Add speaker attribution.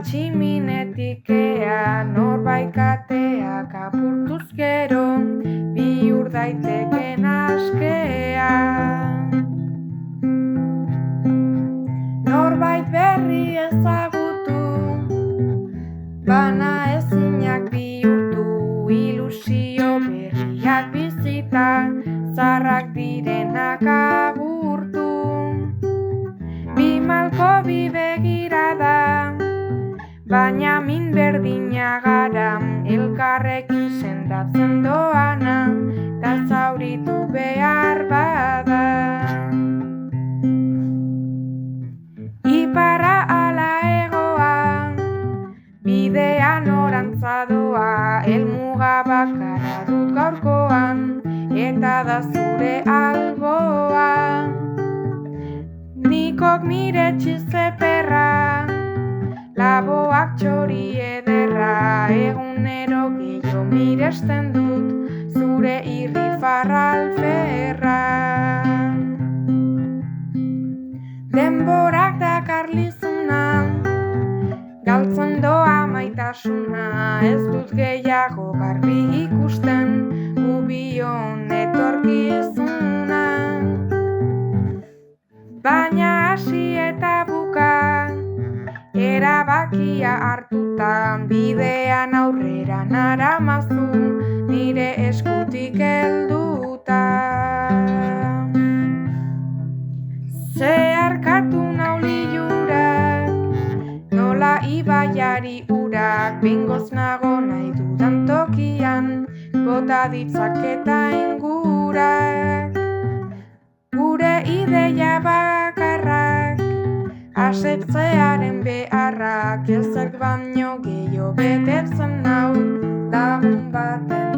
Speaker 1: tximinetik ea, norbait kateak apurtuz gero, bihur daiteken askea. Norbait berri ezagutu, bana ezinak bihurtu, ilusio berriak bizita, zarrak direnak agurtu. Bi malko bi begirada, baina min berdina gara, elkarrekin sendatzen doana, ta zauritu behar bada. Iparra ala egoa, bidea norantza doa, helmuga bakarra dut gaurkoan, eta da zure alboa. Nikok mire txizeperra, laboak txori ederra, egunero gehiago miresten dut, zure irrifarra alferra. Denborak dakar lizuna, galtzen doa maitasuna, ez dut gehiago garbi ikusten, gubion etorkizuna. Baina hasi eta buka, erabakia hartuta, bidean aurrera naramazu, nire eskutik helduta. Zeharkatu nau lilurak, nola ibaiari urak, behingoz nago nahi dudan tokian, bota ditzaketa ingurak. Gure ideia bakarrak, asetzearen beharrak, ezek baino gehiago betetzen nau, lagun baten